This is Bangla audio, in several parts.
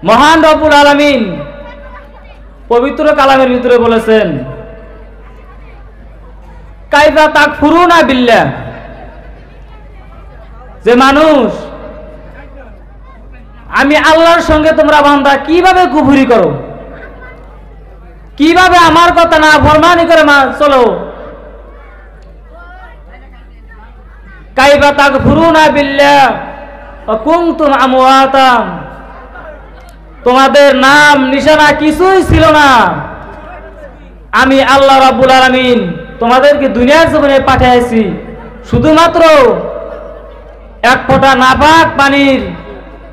মহান রব্বুল আলামিন পবিত্র কালামের ভিতরে বলেছেন, কাইফা তাকফুরুনা বিল্লাহ, যে মানুষ আমি আল্লাহর সঙ্গে তোমরা বান্দা কিভাবে কুফরি করো, কিভাবে আমার কথা না ফরমানি করে চলো। কাইফা তাকফুরুনা বিল্লাহ ওয়া কুনতুম আমওয়াতা, তোমাদের নাম নিশানা কিছুই ছিল না, আমি আল্লাহ রাব্বুল আলামিন তোমাদেরকে দুনিয়ার জীবনে পাঠিয়েছি শুধুমাত্র এক ফোঁটা নাপাক পানির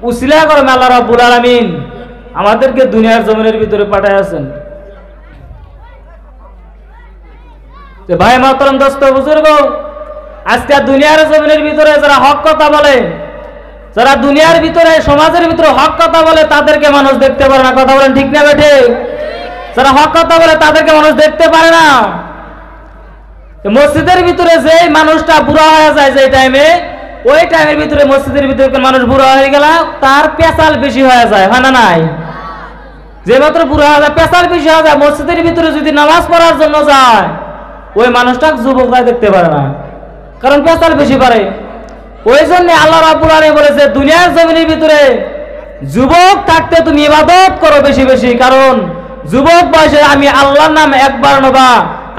উসিলা করে আল্লাহ রাব্বুল আলামিন আমাদেরকে দুনিয়ার জমিনের ভিতরে পাঠিয়েছেন। ভাই মাহতারাম দোস্ত বুজুর্গ, আজকে দুনিয়ার জমিনের ভিতরে যারা হক কথা বলে, যারা দুনিয়ার ভিতরে সমাজের ভিতরে হক কথা বলে, তাদেরকে মানুষ দেখতে পারে না। কথা বলেন ঠিক না বেঠে? যারা হক কথা বলে তাদেরকে মানুষ দেখতে পারে না। মসজিদের ভিতরে যে মানুষটা বুড়া হয়ে যায় যে টাইমে, ওই টাইমের ভিতরে মসজিদের ভিতরে মানুষ বুড়া হয়ে গেল, তার পেশাল বেশি হয়ে যায়, হয় না নাই? যে মাত্র বুড়া হয়ে যায় পেশাল বেশি হয়ে যায়, মসজিদের ভিতরে যদি নামাজ পড়ার জন্য যায়, ওই মানুষটা যুবকরা দেখতে পারে না, কারণ পেশাল বেশি পারে। ওই জন্য আল্লাহ রাব্বুল আলামিন বলেছে, দুনিয়ার জমিনের ভিতরে যুবক থাকতে তুমি ইবাদত করো বেশি বেশি, কারণ যুবক বয়সে আমি আল্লাহর নাম একবার নেবা,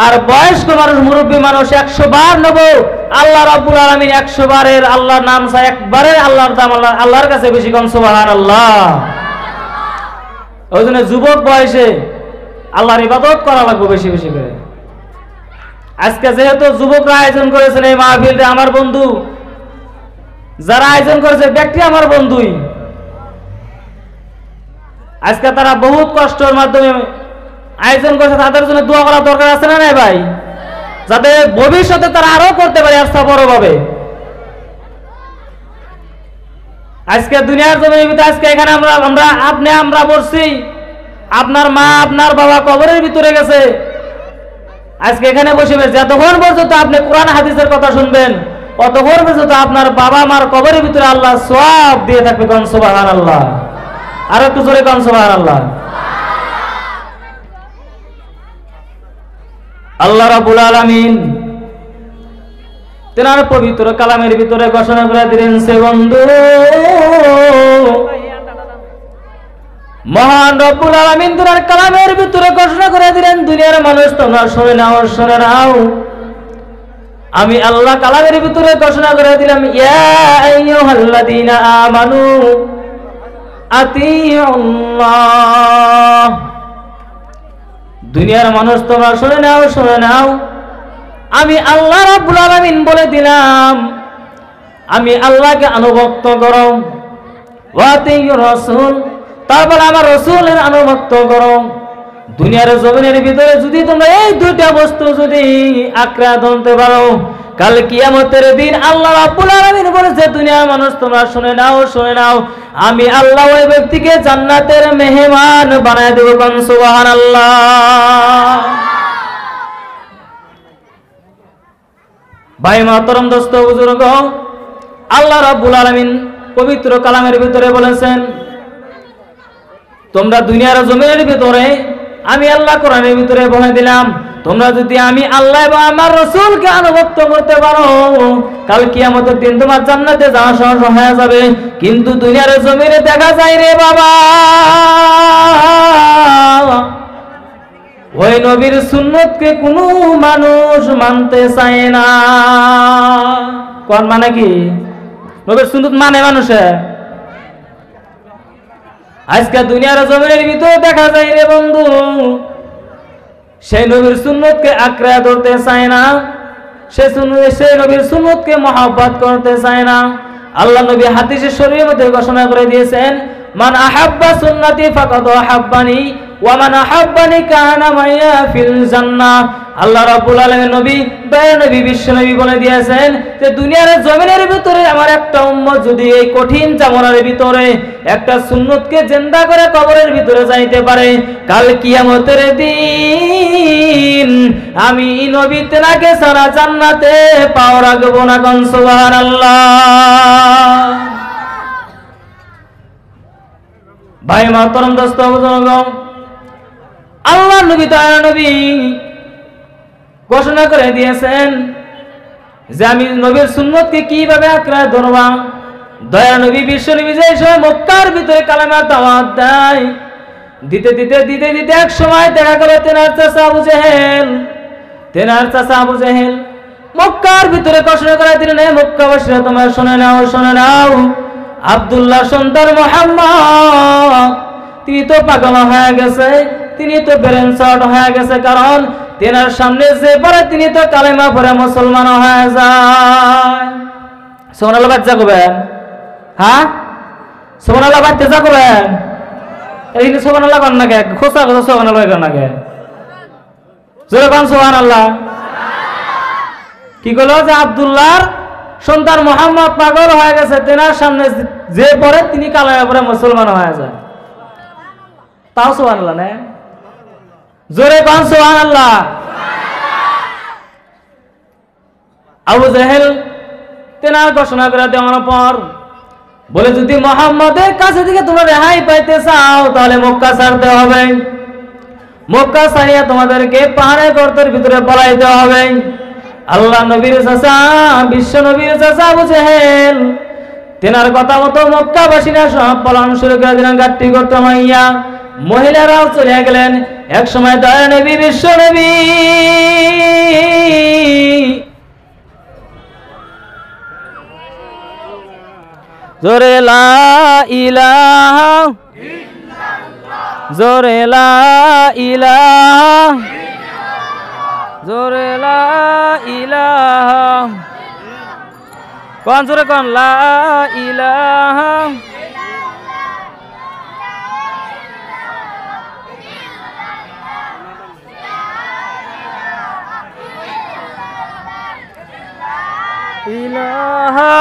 আর বয়স্ক মানুষ মুরব্বী মানুষ 100 বার নেব। আল্লাহ রাব্বুল আলামিন 100 বারের আল্লাহর নাম চাই, একবারে আল্লাহর দাম আল্লাহর কাছে বেশি, কম সুবহানাল্লাহ। ওই জন্য যুবক বয়সে আল্লাহর ইবাদত করা লাগবে বেশি বেশি করে। আজকে যেহেতু যুবকরা আয়োজন করেছেন এই মাহফিলটা, আমার বন্ধু যারা আয়োজন করেছে ব্যক্তি আমার বন্ধুই, আজকে তারা বহুত কষ্টের মাধ্যমে আয়োজন করেছে, তাদের জন্য দোয়া করা দরকার আছে না নাই ভাই? যাতে ভবিষ্যতে তারা আরো করতে পারে আস্থা বড় ভাবে। আজকে দুনিয়ার জমির ভিতরে আজকে এখানে আমরা বসছি, আপনার মা আপনার বাবা কবরের ভিতরে গেছে, আজকে এখানে বসে যতক্ষণ পর্যন্ত আপনি কোরআন হাদিসের কথা শুনবেন, অতক্ষণ পর্যন্ত আপনার বাবা মার কবরের ভিতরে আল্লাহ সওয়াব দিয়ে থাকবে। কোন সুবহানাল্লাহ, আর একটু জোরে কোন সুবহানাল্লাহ। আল্লাহ রাব্বুল আলামিন তেনার পবিত্র কালামের ভিতরে ঘোষণা করে দিলেন, সে বন্ধু মহান রব্বুল আলামিন তেনার কালামের ভিতরে ঘোষণা করে দিলেন, দুনিয়ার মানুষ তোমরা শুনে নাও, শুনে নাও, আমি আল্লাহ কালামের ভিতরে ঘোষণা করে দিলাম, ইয়া আইয়ুহাল্লাযীনা আমানু আতিউল্লাহ, দুনিয়ার মানুষ তোমরা শুনে নাও, শুনে নাও, আমি আল্লাহ রাব্বুল আলামিন বলে দিলাম, আমি আল্লাহকে আনুগত্য করো, ওয়া আতিউর রাসূল, তারপর আমার রাসূলের আনুগত্য করো। দুনিয়ার জমিনের ভিতরে যদি তোমরা এই দুইটা বস্তু যদি আঁকড়ে ধরতে পারো, কাল কিয়ামতের দিন আল্লাহ রাব্বুল আলামিন বলেছে, দুনিয়ার মানুষ তোমরা শুনে নাও, শুনে নাও, আমি আল্লাহ ওই ব্যক্তিকে জান্নাতের মেহমান বানায় দেব। কোন সুবহানাল্লাহ। ভাই মাহতারাম দোস্ত বুজুর্গ, আল্লাহ রাব্বুল আলামিন পবিত্র কালামের ভিতরে বলেছেন, তোমরা দুনিয়ার জমিনের ভিতরে আমি আল্লাহ কোরআনের ভিতরে বলে দিলাম, তোমরা যদি আমি আল্লাহ এবং আমার রাসূলকে আনুগত্য করতে পারো, কাল কিয়ামতের দিন তোমার জান্নাতে যাওয়া সহজ হয়ে যাবে। কিন্তু দুনিয়ার জমিনে দেখা যায় রে বাবা, ওই নবীর সুন্নতকে কোনো মানুষ মানতে চায় না। কোন মানে কি? নবীর সুন্নত মানে মানুষে আজকে দুনিয়ার জমিনের ভিতরে দেখা যায় রে বন্ধু, সেই নবীর সুন্নতকে আঁকড়ে ধরতে চায় না, সেই নবীর সুন্নতকে মহব্বত করতে চায় না। আল্লাহ নবী হাদিসে শরীফের মধ্যে ঘোষণা করে দিয়েছেন, মান আহাব্বা সুন্নতি ফাকাদ আহাব্বানি ওয়া মান আহাব্বানি কানা মাইয়া ফিল জান্নাহ। আল্লাহ রাব্বুল আলামিন নবী দয়ার নবী বিশ্ব নবী বলে দিয়েছেন যে দুনিয়ার জমিনের ভিতরে আমার একটা উম্মত যদি এই কঠিন জামানার ভিতরে একটা সুন্নতকে জিন্দা করে কবরের ভিতরে যাইতে পারে, কাল কিয়ামতের দিন আমি নবী তেনাকে সারা জান্নাতে পাও রাখবো না। কোন সুবহানাল্লাহ। ভাই মাতরম দোস্ত বুজুর্গ, আল্লাহ নবী দয়া নবী ঘোষণা করে দিয়েছেন যে আমি নবীর সুন্নতকে কিভাবে আঁকড়ে ধরবা। দয়া নবী বিশ্ব নবী যে সময় মক্কার ভিতরে কালেমার দাওয়াত দেয়, দিতে দিতে দিতে দিতে এক সময় দেখা গেল তেনার চাচা আবু জেহেল মক্কার ভিতরে ঘোষণা করে দিলেন, হে মক্কাবাসীরা তোমরা শুনে নাও, আব্দুল্লাহ সন্তান মুহাম্মদ তিনি তো পাগল হয়ে গেছে, তিনি তো ব্রেন শর্ট হয়ে গেছে, কারণ তেনার সামনে যে পড়ে তিনি তো কালেমা পড়ে মুসলমান হয়ে যায়। সুবহানাল্লাহ বাচ্চা করবেন, হ্যাঁ সুবহানাল্লাহ বাচ্চা করবেন, এই সুবহানাল্লাহ কর না কে, খোসা কথা সুবহানাল্লাহ কর না কে, জোরে কোন সুবহানাল্লাহ। কি করলো যে আব্দুল্লাহর সন্তান মুহাম্মদ পাগল হয়ে গেছে, তেনার সামনে যে পড়ে তিনি কালেমা পড়ে মুসলমান হয়ে যায়। তাও সুবহানাল্লাহ না, জোরে কোন সুবহানাল্লাহ। আবু জেহেল তেনার ঘোষণা করে দেওয়ার পর বলে, যদি মুহাম্মাদের কাছে থেকে তোমরা রেহাই পাইতে চাও তাহলে মক্কা ছাড়তে হবে, মক্কা ছাড়িয়ে তোমাদেরকে পাহাড়ের গর্তের ভিতরে পলাইতে হবে। আল্লাহ নবীর চাচা, বিশ্ব নবীর চাচা আবু জেহেল তেনার কথা মতো মক্কাবাসীরা সব পলায়ন শুরু করে দিলেন গাট্টি করতে মাইয়া। মহিলারাও চলে গেলেন। এক সময় দয়া নবী বিশ্ব নবী জোরে লা ইলাহা ইল্লাল্লাহ, জোরে লা ইলাহা ইল্লাল্লাহ, জোরে লা ইলাহা, কোন জোরে কোন লা ইলাহা ইলাহা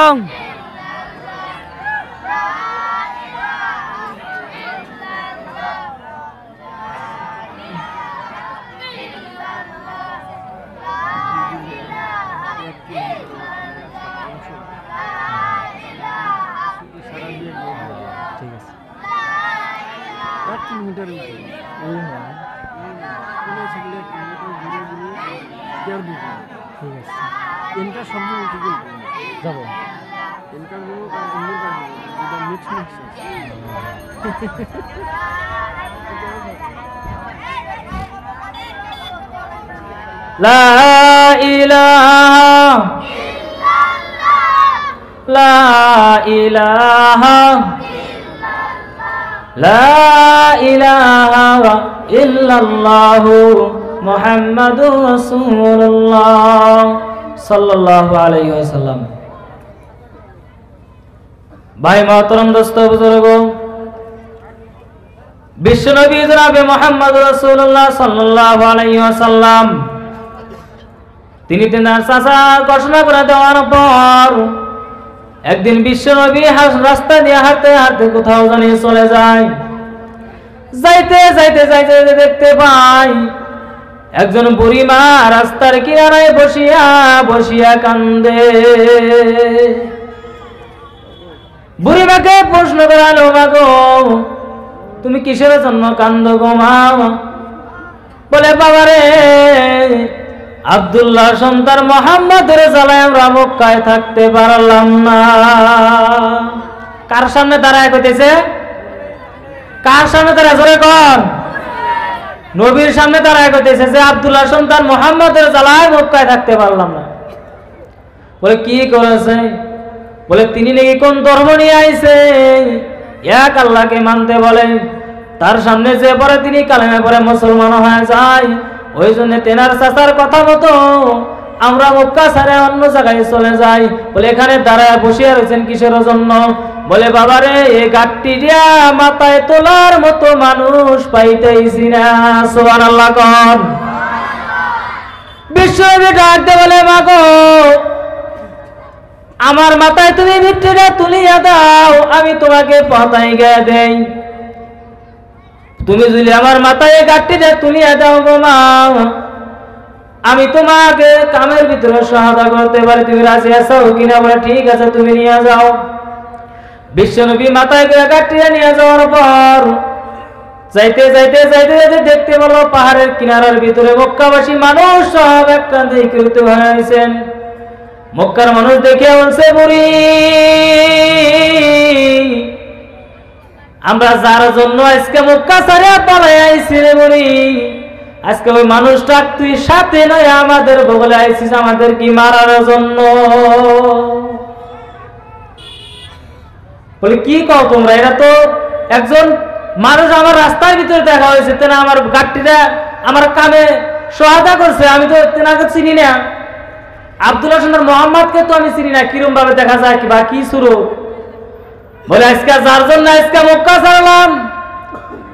इनका शब्द যাব इनका मिक्स লা ইলাহা লা ইলাহা লা ইলাহা ইল্লাল্লাহ মুহাম্মাদুর রাসূলুল্লাহ সাল্লাল্লাহু আলাইহি ওয়াসাল্লাম। ভাই মাতরম দোস্ত বুজুর্গ, বিশ্বনবী জনাবে মুহাম্মদুর রাসূলুল্লাহ সাল্লাল্লাহু আলাইহি ওয়াসাল্লাম তিনি তেনার চাচা ঘোষণা করে দেওয়ার পর একদিন বিশ্বনবী রাস্তা দিয়ে হাঁটতে হাঁটতে কোথাও জানি চলে যায়। যাইতে যাইতে যাইতে দেখতে পাই একজন বুড়ি মা রাস্তার কিনারায় বসিয়া বসিয়া কান্দে। বুড়ি মাকে প্রশ্ন করালো, মা গো তুমি কিসের জন্য কান্দো গো মা? বলে, বাবারে আব্দুল্লাহ সন্তান মুহাম্মাদের জ্বালায় আমরা মক্কায় থাকতে পারলাম না। কার সামনে দাঁড়ায় কইতেছে? কার সামনে দাঁড়ায়? জোরে কর। নবীর সামনে দাঁড়ায় কইতেছে যে আব্দুল্লাহ সন্তান মুহাম্মাদের জ্বালায় মক্কায় থাকতে পারলাম না। বলে, কি করেছে? বলে, তিনি নাকি কোন ধর্ম নিয়ে আইছে, এক আল্লাহকে মানতে বলে। তার সামনে যে পরে তিনি কালেমা পরে মুসলমান হয়ে যায়। ওই জন্য তেনার চাচার কথা মতো আমরা মক্কা ছেড়ে অন্য জায়গায় চলে যাই। বলে, এখানে দাঁড়ায় বসিয়া রয়েছেন কিসের জন্য? বলে, বাবারে এই গাট্টি দিয়া মাথায় তোলার মতো মানুষ পাইতেইছি না। সুবহানাল্লাহ কোন। বিশ্বনবী ডাকতে বলে, মা গো আমার মাথায় তুমি ভিত্তিটা তুলিয়া দাও, আমি তোমাকে পাতায় গিয়ে দেই। তুমি যদি আমার মাথায় গাট্টিটা তুলিয়া দাও গো মা, আমি তোমাকে কামের ভিতরে সহায়তা করতে পারি। তুমি রাজি আছো কিনা? বলে, ঠিক আছে তুমি নিয়ে যাও। বিশ্বনবী মাথায় করে গাড়িটা নিয়ে যাওয়ার পর যাইতে যাইতে যাইতে যাইতে দেখতে পেল পাহাড়ের কিনারার ভিতরে মক্কাবাসী মানুষ সব একটা একত্রিত হয়েছেন। মক্কার মানুষ দেখে বলছে, বুড়ি আমরা যার জন্য আজকে মক্কা ছাড়িয়া পালাই আইছি রে বুড়ি, আজকে ওই মানুষটা তুই সাথে নয় আমাদের বগলে আইছিস আমাদের কি মারার জন্য। বলে কি কও তোমরা, এরা তো একজন মানুষ আমার রাস্তার ভিতরে দেখা হয়েছে, তেনা আমার গাড়িটা আমার কামে সহায়তা করছে, আমি তো তেনাকে চিনি না। আব্দুল্লাহ সুন্দর মোহাম্মদকে তো আমি চিনি না, কিরম ভাবে দেখা যায় বা কি শুরু। বলে আজকে যার জন্য আজকে মক্কা ছাড়লাম,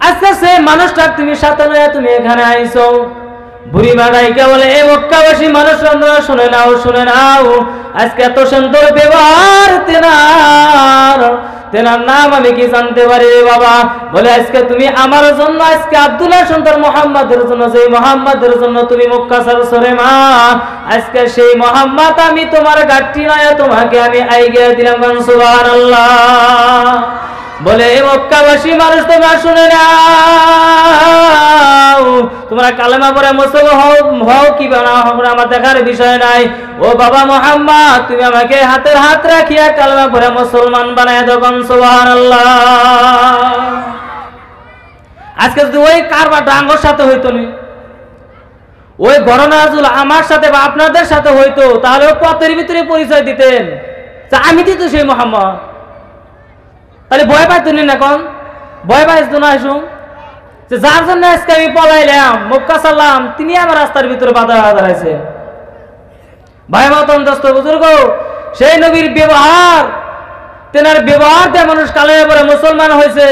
আজকে সে মানুষটা তুমি সাথে নয় তুমি এখানে আইছো। বুড়ি মারাইকে বলে, এ মক্কাবাসী মানুষ শুনে নাও শুনে নাও, আজকে এত সুন্দর ব্যবহার তেনার, তেনার নাম আমি কি জানতে পারি রে বাবা। বলে আজকে তুমি আমার জন্য, আজকে আব্দুল্লাহ সন্তান মোহাম্মদের জন্য, সেই মোহাম্মদের জন্য তুমি মক্কা ছাড়ছো রে মা, আজকে সেই মোহাম্মদ আমি তোমার গাঠি নয় তোমাকে আমি আইগে দিলাম। সুবহানাল্লাহ। বলে মক্কাবাসী মানুষ তোমরা শুনে নাও, তোমরা কালেমা পড়ে মুসলমান হও কি না আমার দেখার বিষয় নাই। ও বাবা মুহাম্মদ, তুমি আমাকে হাতের হাত রাখিয়া কালেমা পড়ে মুসলমান বানায় দাও। সুবহানাল্লাহ। আজকে যদি ওই কারবারটা আমার সাথে হইতো না, ওই ঘটনাগুলো আমার সাথে বা আপনাদের সাথে হইতো, তাহলে পথের ভিতরে পরিচয় দিতেন যে আমি তো সেই মুহাম্মদ। তাহলে ভয় পাইতো না, কোন ভয় পাইতো না। আসুন যে যার জন্য আজকে আমি পলাইলাম মক্কা সাল্লাম, তিনি আমার রাস্তার ভিতরে বাধা দাঁড়াইছে। ভাই মতন দোস্ত বুজুর্গ, সেই নবীর ব্যবহার, তেনার ব্যবহার দিয়ে মানুষ কালে পরে মুসলমান হয়েছে।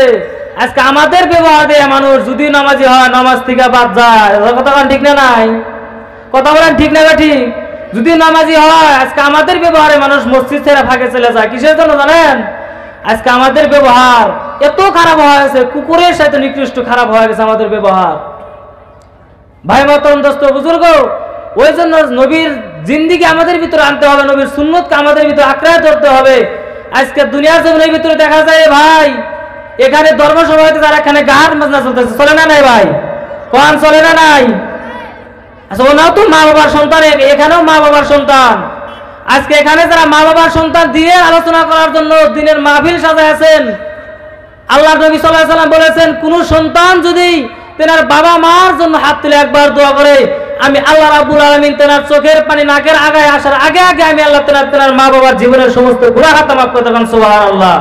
আজকে আমাদের ব্যবহার দিয়ে মানুষ যদি নামাজি হয় নামাজ থেকে বাদ যায়। কথা বলেন ঠিক না নাই? কথা বলেন ঠিক না ঠিক? যদি নামাজি হয় আজকে আমাদের ব্যবহারে মানুষ মসজিদ ছেড়ে ফাঁকে চলে যায়। কিসের জন্য জানেন? আজকে আমাদের ব্যবহার এত খারাপ হয়ে গেছে, কুকুরের সাথে নিকৃষ্ট খারাপ হয়ে গেছে আমাদের ব্যবহার। ভাই মতন দোস্ত বুজুর্গ, ওই জন্য নবীর জিন্দিগি আমাদের ভিতরে আনতে হবে, নবীর সুন্নতকে আমাদের ভিতরে আঁকড়ায় ধরতে হবে। আজকে দুনিয়ার জমিনের ভিতরে দেখা যায় ভাই, এখানে ধর্মসভা হইতে যারা এখানে গান বাজনা চলতেছে, চলে না নাই ভাই? কোন চলে না নাই? আচ্ছা ওনাও তো মা বাবার সন্তান, এখানেও মা বাবার সন্তান। আজকে এখানে যারা মা বাবার সন্তান দিনের আলোচনা করার জন্য দিনের মাহফিল সাজায় আছেন, আল্লাহ নবী সাল্লাল্লাহু আলাইহি ওয়াসাল্লাম বলেছেন, কোন সন্তান যদি তেনার বাবা মার জন্য হাত তুলে একবার দোয়া করে, আমি আল্লাহ রাব্বুল আলামিন তেনার চোখের পানি নাকের আগায় আসার আগে আগে আমি আল্লাহ তেনার মা বাবার জীবনের সমস্ত গুনাহ খাতা মাফ করে দেবেন। সুবহানাল্লাহ।